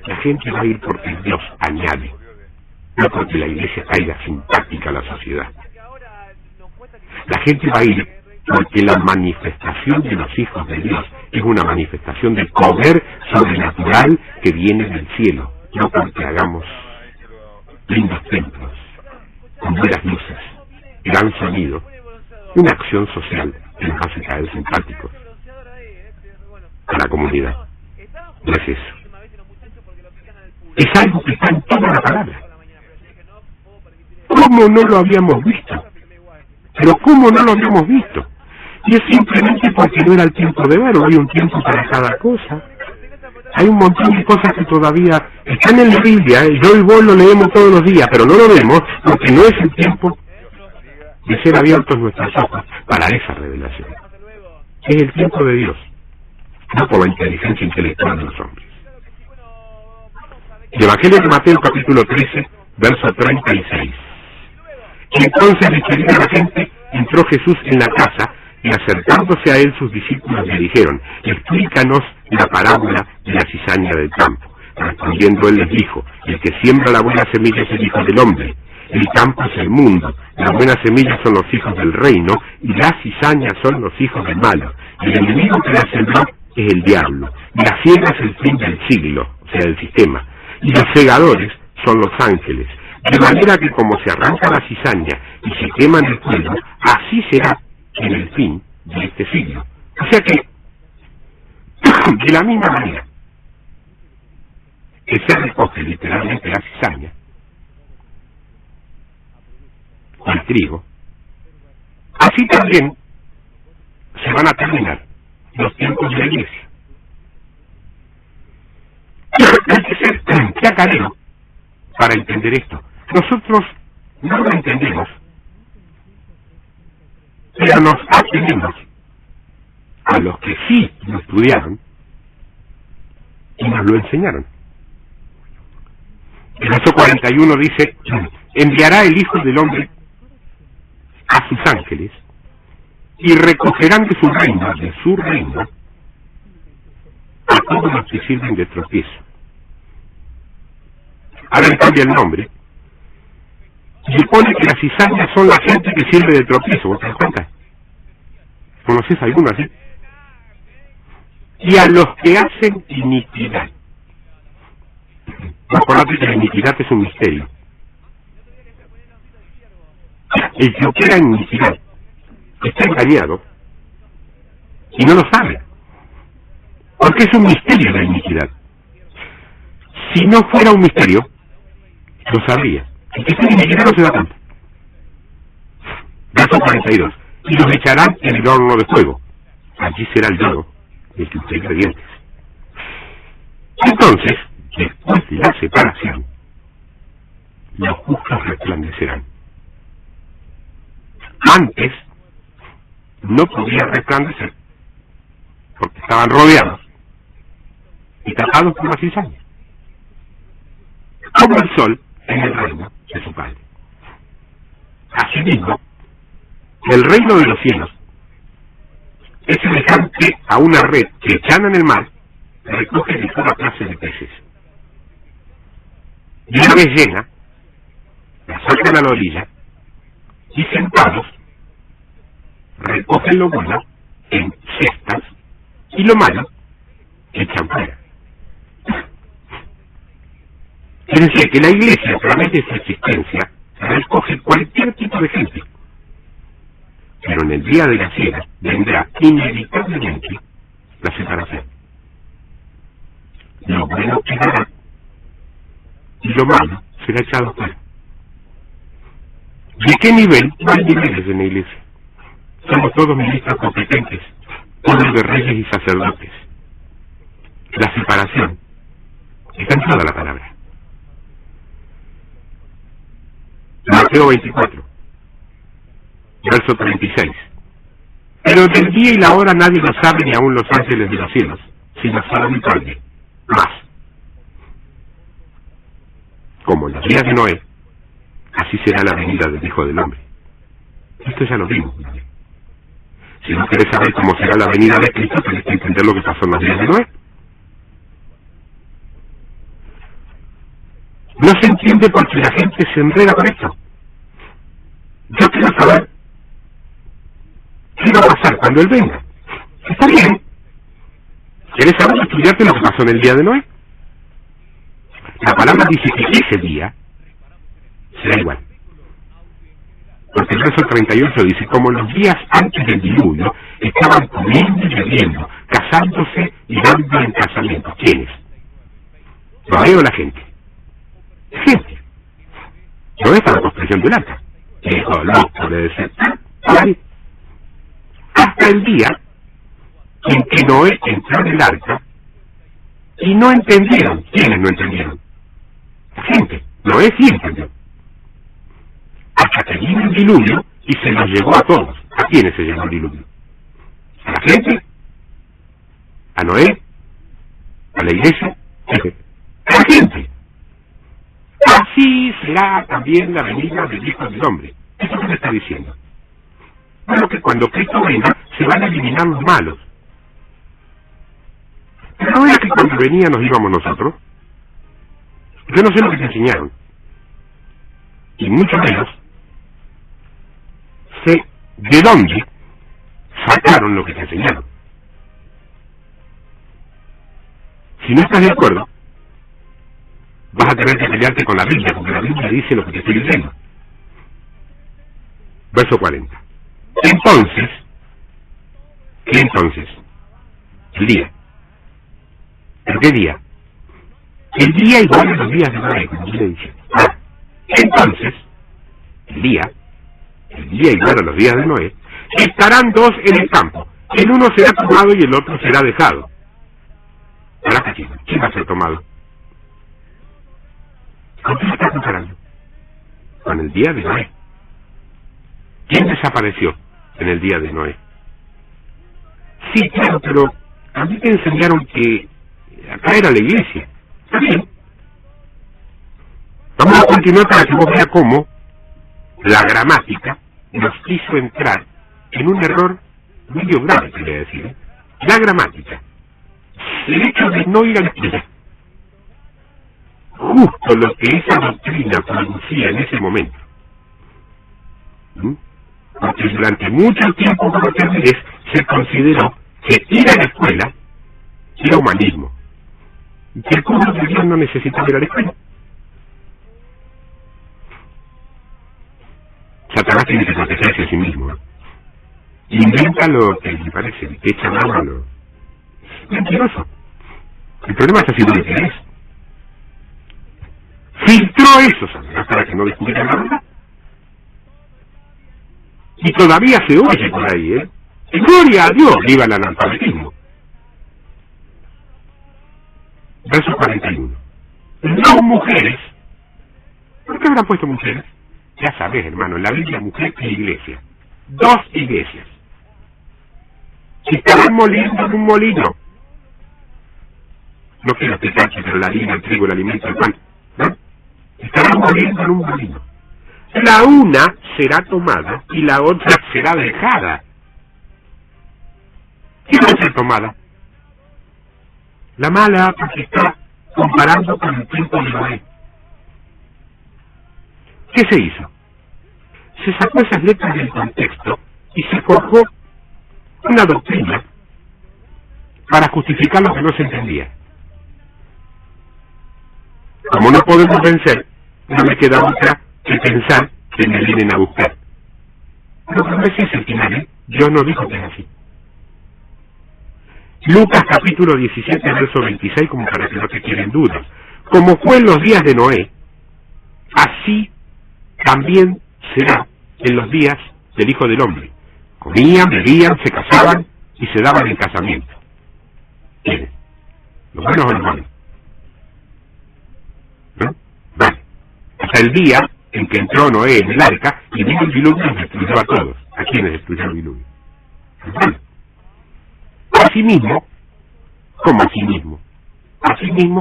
La gente va a ir porque Dios añade. No porque la iglesia caiga simpática a la sociedad. La gente va a ir porque la manifestación de los hijos de Dios es una manifestación del poder sobrenatural que viene del cielo, no porque hagamos lindos templos, con buenas luces, gran sonido, una acción social que nos hace caer simpáticos a la comunidad. No es eso. Es algo que está en toda la palabra. ¿Cómo no lo habíamos visto? Pero ¿cómo no lo habíamos visto? Y es simplemente porque no era el tiempo de verlo. Hay un tiempo para cada cosa. Hay un montón de cosas que todavía están en la Biblia. Yo y vos lo leemos todos los días, pero no lo vemos porque no es el tiempo de ser abiertos nuestros ojos para esa revelación. Es el tiempo de Dios, no por la inteligencia intelectual de los hombres. El Evangelio de Mateo, capítulo 13, verso 36. Y entonces, despedida la gente, entró Jesús en la casa, y acercándose a él sus discípulos le dijeron: explícanos la parábola de la cizaña del campo. Respondiendo él les dijo: el que siembra la buena semilla es el Hijo del Hombre. El campo es el mundo, las buenas semillas son los hijos del reino, y las cizañas son los hijos del malo. El enemigo que la sembró es el diablo, y la ciega es el fin del siglo, o sea, del sistema, y los segadores son los ángeles. De manera que como se arranca la cizaña y se quema en el fuego, así será en el fin de este siglo. O sea que, de la misma manera que se recoge literalmente la cizaña, el trigo, así también se van a terminar los tiempos de la iglesia. Hay que ser chacarero para entender esto. Nosotros no lo entendemos, pero nos atenemos a los que sí lo estudiaron y nos lo enseñaron. El verso 41 dice: enviará el Hijo del Hombre a sus ángeles y recogerán de su reino, a todos los que sirven de tropiezo. Ahora le cambia el nombre. Se supone que las cizañas son la gente que sirve de tropiezo, ¿vos te das cuenta? ¿Conoces alguno así? Y a los que hacen iniquidad. Acordate que la iniquidad es un misterio. El que opera en iniquidad está engañado y no lo sabe, porque es un misterio la iniquidad. Si no fuera un misterio, lo sabría. El que está en iniquidad no se da cuenta. Verso 42. Y los echarán en el horno de fuego. Allí será el lloro del que usted creyentes. Entonces, después de la separación, los justos resplandecerán. Antes no podían resplandecer porque estaban rodeados y tapados por la cizaña, como el sol en el reino de su Padre. Asimismo, el reino de los cielos es semejante a una red que echada en el mar recoge de toda clase de peces. Y una vez llena, la sacan a la orilla y sentados recogen lo bueno en cestas y lo malo echan fuera. Es decir, que la iglesia, a través de su existencia, recoge cualquier tipo de gente. Pero en el día de la ciega vendrá inevitablemente la separación. Lo bueno quedará y lo malo será echado fuera. ¿De qué nivel? No hay niveles en la iglesia. Somos todos ministros competentes, pueblo de reyes y sacerdotes. La separación está en toda la palabra. Mateo 24, verso 36. Pero del día y la hora nadie lo sabe, ni aun los ángeles de los cielos, sino solo mi Padre. Más. Como en los días de Noé, así será la venida del Hijo del Hombre. Esto ya lo vimos. Si no querés saber cómo será la venida de Cristo, tenés que entender lo que pasó en los días de Noé. No se entiende porque la gente se enreda con esto. Yo quiero saber qué va a pasar cuando Él venga. Está bien. ¿Quieres saber, estudiarte lo que pasó en el día de Noé? La palabra dice que ese día será igual. Porque el verso 38 dice, como en los días antes del diluvio, estaban comiendo y bebiendo, casándose y dando en casamiento. ¿Quiénes? Noé o la gente. Gente. No es para la construcción del arca. Dijo, loco, le decía. Hasta el día en que Noé entró en el arca y no entendieron. ¿Quiénes no entendieron? La gente. Noé sí entendió. Hasta que vino el diluvio y se los llevó a todos. ¿A quiénes se llevó el diluvio? ¿A la gente? ¿A Noé? ¿A la iglesia? ¿A la gente? Así será también la venida del Hijo del Hombre. ¿Eso qué me está diciendo? Bueno, que cuando Cristo venga se van a eliminar los malos. Pero no era que cuando venía nos íbamos nosotros. Yo no sé lo que te enseñaron. Y mucho menos sé de dónde sacaron lo que te enseñaron. Si no estás de acuerdo, vas a tener que pelearte con la Biblia, porque la Biblia dice lo que te estoy diciendo. Verso 40. Entonces, ¿qué entonces? El día. ¿Pero qué día? El día igual a los días de Noé, como le dice. Entonces, el día igual a los días de Noé, estarán dos en el campo. El uno será tomado y el otro será dejado. ¿Ahora qué? ¿Quién va a ser tomado? ¿Con qué estás comparando? Con el día de Noé. ¿Quién desapareció en el día de Noé? Sí, claro, pero a mí te enseñaron que acá era la iglesia. Está bien. Vamos a continuar para que vos veas cómo la gramática nos hizo entrar en un error muy grave, quería decir. La gramática. El hecho de no ir a la escuela. Justo lo que esa doctrina producía en ese momento. Porque durante mucho tiempo como termines, se consideró que ir a la escuela era humanismo. Y que el pueblo de Dios no necesitaba ir a la escuela. Satanás tiene que protegerse a sí mismo. Inventa lo que le parece, que echa mano a lo mentiroso. El problema es así lo que es. Filtró eso, Satanás, para que no descubriera la verdad. Y todavía se oye por ahí, ¿eh? Y gloria a Dios, viva el analfabetismo. Verso 41. No mujeres. ¿Por qué habrán puesto mujeres? Ya sabes, hermano, en la Biblia mujer y iglesia. Dos iglesias. Si estarán moliendo en un molino. No quiero explicar pero la harina, el trigo, el alimento, el pan. ¿No? Estarán moliendo en un molino. La una será tomada y la otra será dejada. ¿Quién va a ser tomada? La mala, porque está comparando con el tiempo de Noé. ¿Qué se hizo? Se sacó esas letras del contexto y se forjó una doctrina para justificar lo que no se entendía. Como no podemos vencer, no me queda otra que pensar que me vienen a buscar. Pero no es ese el final, ¿eh? Dios no dijo que es así. Lucas capítulo 17, verso 26, como para que no te queden dudas. Como fue en los días de Noé, así también será en los días del Hijo del Hombre. Comían, bebían, se casaban y se daban en casamiento. ¿Quiénes? ¿Los buenos o los malos? ¿No? Vale. Hasta el día en que entró Noé en el arca y vino el diluvio y destruyó a todos. ¿A quiénes destruyó el diluvio? Bueno. Asimismo,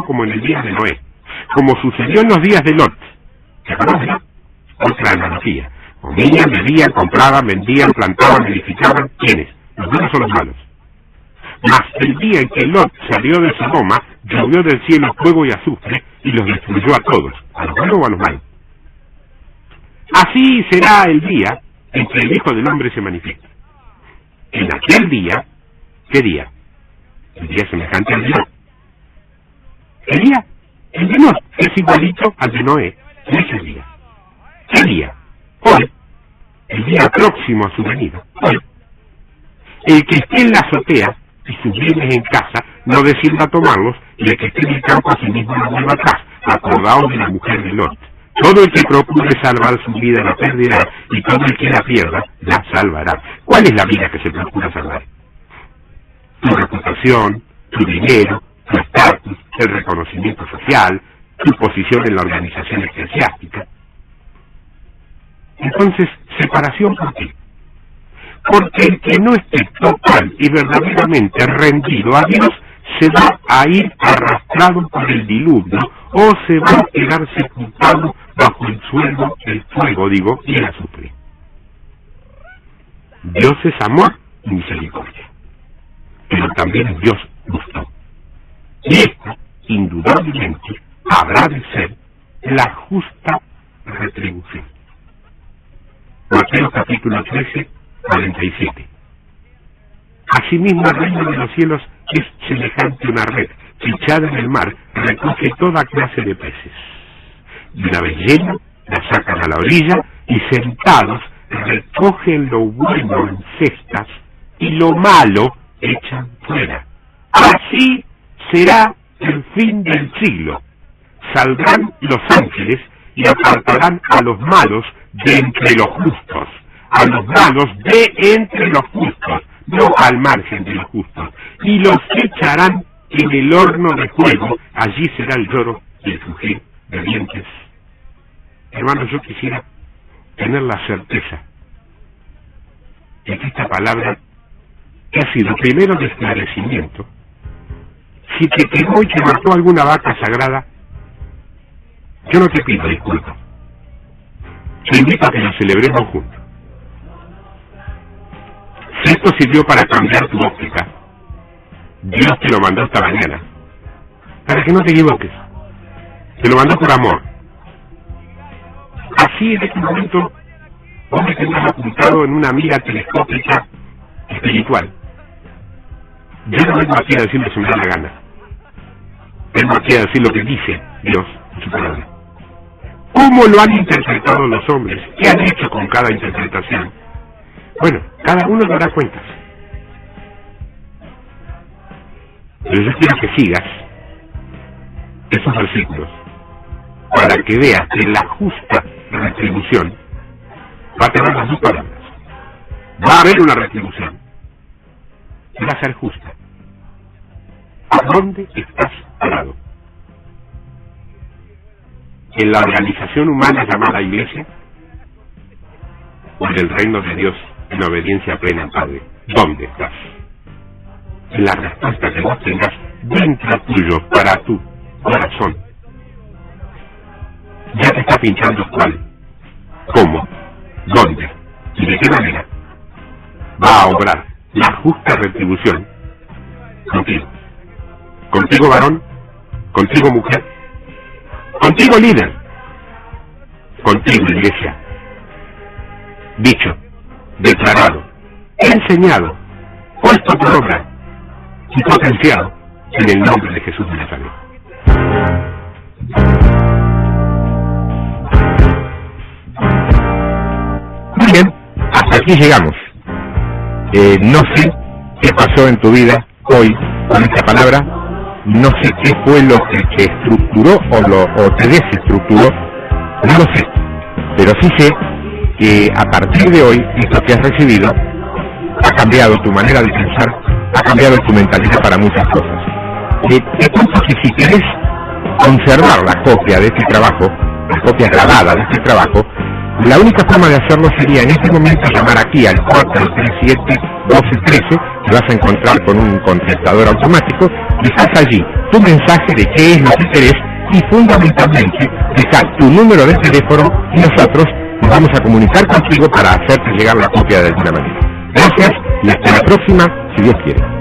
como en el día de Noé, como sucedió en los días de Lot. ¿Se conoce? Otra analogía. Comían, bebían, compraban, vendían, plantaban, edificaban. ¿Quiénes? ¿Los buenos o los malos? Mas el día en que Lot salió de Sodoma, llovió del cielo fuego y azufre y los destruyó a todos, a los buenos o a los malos. Así será el día en que el Hijo del Hombre se manifieste. En aquel día, ¿qué día? El día semejante al de Lot. ¿Qué día? El de Lot es igualito al de Noé. Ese día. ¿Qué día? Hoy. El día próximo a su venida. Hoy. El que esté en la azotea y sus bienes en casa, no descienda a tomarlos, y el que esté en el campo a sí mismo no vuelva atrás. Acordaos de la mujer de Lot. Todo el que procure salvar su vida la perderá, y todo el que la pierda la salvará. ¿Cuál es la vida que se procura salvar? Tu reputación, tu dinero, tu estatus, el reconocimiento social, tu posición en la organización eclesiástica. Entonces, separación, ¿por qué? Porque el que no esté total y verdaderamente rendido a Dios se va a ir arrastrado por el diluvio o se va a quedar sepultado bajo el fuego, y el azufre. Dios es amor y misericordia, pero también es Dios justo. Y esta, indudablemente, habrá de ser la justa retribución. Mateo capítulo 13, 47. Asimismo, el reino de los cielos es semejante a una red que echada en el mar recoge toda clase de peces. Y una vez llena, la sacan a la orilla y sentados recogen lo bueno en cestas y lo malo echan fuera. Así será el fin del siglo. Saldrán los ángeles y apartarán a los malos de entre los justos, a los malos de entre los justos, no al margen de los justos, y los echarán en el horno de fuego. Allí será el lloro y el crujir de dientes. Hermanos, yo quisiera tener la certeza de que esta palabra, que ha sido primero de esclarecimiento, si te quemó y te mató alguna vaca sagrada, yo no te pido disculpas. Te invito a que lo celebremos juntos. Si esto sirvió para cambiar tu óptica, Dios te lo mandó esta mañana, para que no te equivoques. Te lo mandó por amor. Así en este momento, vos me tenés apuntado en una mira telescópica espiritual. Yo no vengo aquí a decir lo que se me da la gana. Vengo aquí a decir lo que dice Dios en su palabra. ¿Cómo lo han interpretado los hombres? ¿Qué han hecho con cada interpretación? Bueno, cada uno dará cuentas. Pero yo quiero que sigas esos versículos para que veas que la justa retribución va a tener las dos palabras. Va a haber una retribución y va a ser justa. ¿A dónde estás parado? ¿En la organización humana llamada Iglesia? ¿O en el reino de Dios en obediencia plena al Padre? ¿Dónde estás? En la respuesta que vos tengas dentro tuyo, para tu corazón. Ya te está pinchando cuál, cómo, dónde y de qué manera va a obrar la justa retribución contigo. Contigo varón, contigo mujer, contigo líder, contigo iglesia. Dicho, declarado, enseñado, puesto por obra y potenciado en el nombre de Jesús de Nazaret. Muy bien, hasta aquí aquí llegamos. No sé qué pasó en tu vida hoy con esta palabra, no sé qué fue lo que te estructuró o te desestructuró, no lo sé, pero sí sé que a partir de hoy, esto que has recibido, ha cambiado tu manera de pensar, ha cambiado tu mentalidad para muchas cosas. Te cuento que si querés conservar la copia de este trabajo, la copia grabada de este trabajo, la única forma de hacerlo sería en este momento llamar aquí al 437-1213, que vas a encontrar con un contestador automático, dejas allí tu mensaje de qué es lo que querés y fundamentalmente deja tu número de teléfono y nosotros nos vamos a comunicar contigo para hacerte llegar la copia de alguna manera. Gracias y hasta la próxima, si Dios quiere.